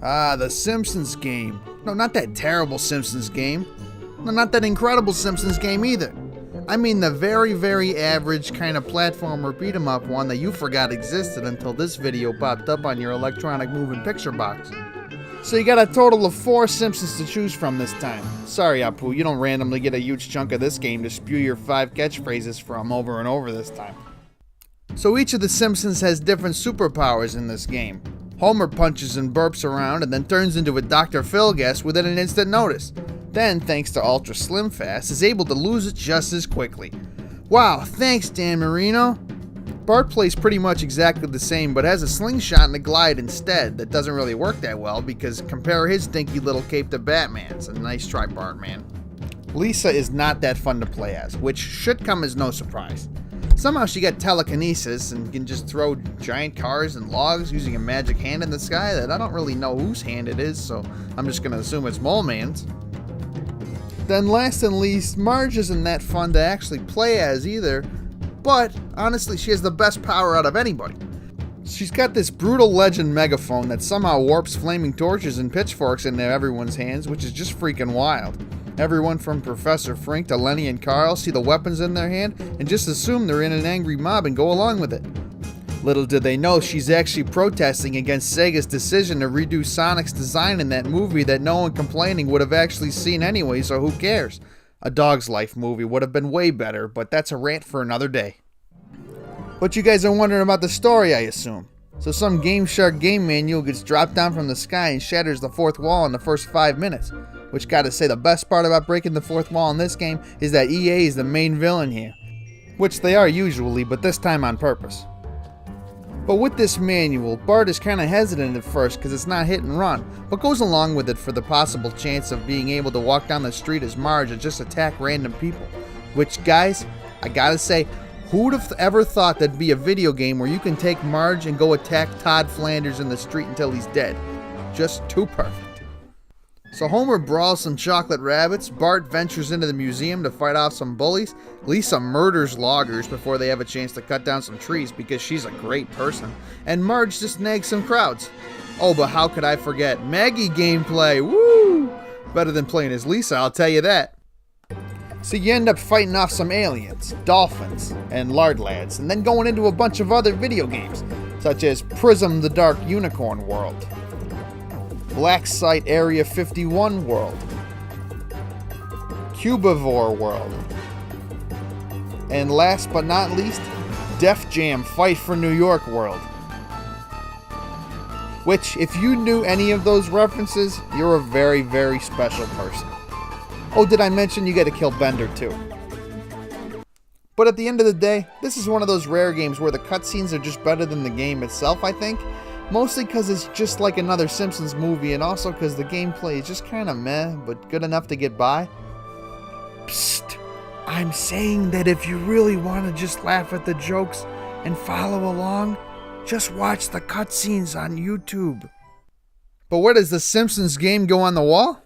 Ah, the Simpsons Game. No, not that terrible Simpsons Game. No, not that incredible Simpsons Game either. I mean the very, very average kind of platformer beat-em-up one that you forgot existed until this video popped up on your electronic moving picture box. So you got a total of 4 Simpsons to choose from this time. Sorry, Apu, you don't randomly get a huge chunk of this game to spew your 5 catchphrases from over and over this time. So each of the Simpsons has different superpowers in this game. Homer punches and burps around and then turns into a Dr. Phil guest within an instant notice. Then, thanks to Ultra Slim Fast, is able to lose it just as quickly. Wow, thanks Dan Marino. Bart plays pretty much exactly the same, but has a slingshot and a glide instead that doesn't really work that well because compare his dinky little cape to Batman's. A nice try, Bart, man. Lisa is not that fun to play as, which should come as no surprise. Somehow she got telekinesis and can just throw giant cars and logs using a magic hand in the sky that I don't really know whose hand it is, so I'm just going to assume it's Mole Man's. Then last and least, Marge isn't that fun to actually play as either, but honestly she has the best power out of anybody. She's got this brutal legend megaphone that somehow warps flaming torches and pitchforks into everyone's hands, which is just freaking wild. Everyone from Professor Frink to Lenny and Carl see the weapons in their hand and just assume they're in an angry mob and go along with it. Little did they know she's actually protesting against Sega's decision to redo Sonic's design in that movie that no one complaining would have actually seen anyway, so who cares? A Dog's Life movie would have been way better, but that's a rant for another day. But you guys are wondering about the story, I assume. So some Game Shark game manual gets dropped down from the sky and shatters the 4th wall in the first 5 minutes. Which, gotta say, the best part about breaking the 4th wall in this game is that EA is the main villain here. Which they are usually, but this time on purpose. But with this manual, Bart is kinda hesitant at first because it's not hit and run, but goes along with it for the possible chance of being able to walk down the street as Marge and just attack random people. Which, guys, I gotta say, who'd have ever thought there'd be a video game where you can take Marge and go attack Todd Flanders in the street until he's dead? Just too perfect. So Homer brawls some chocolate rabbits, Bart ventures into the museum to fight off some bullies, Lisa murders loggers before they have a chance to cut down some trees because she's a great person, and Marge just nags some crowds. Oh, but how could I forget Maggie gameplay? Woo! Better than playing as Lisa, I'll tell you that. So you end up fighting off some aliens, dolphins, and lard lads, and then going into a bunch of other video games, such as Prism the Dark Unicorn World, Black Site Area 51 World, Cubivore World, and last but not least, Def Jam Fight for New York World. Which, if you knew any of those references, you're a very, very special person. Oh, did I mention you get to kill Bender too? But at the end of the day, this is one of those rare games where the cutscenes are just better than the game itself, I think. Mostly because it's just like another Simpsons movie, and also because the gameplay is just kind of meh, but good enough to get by. Psst! I'm saying that if you really want to just laugh at the jokes and follow along, just watch the cutscenes on YouTube. But where does the Simpsons game go on the wall?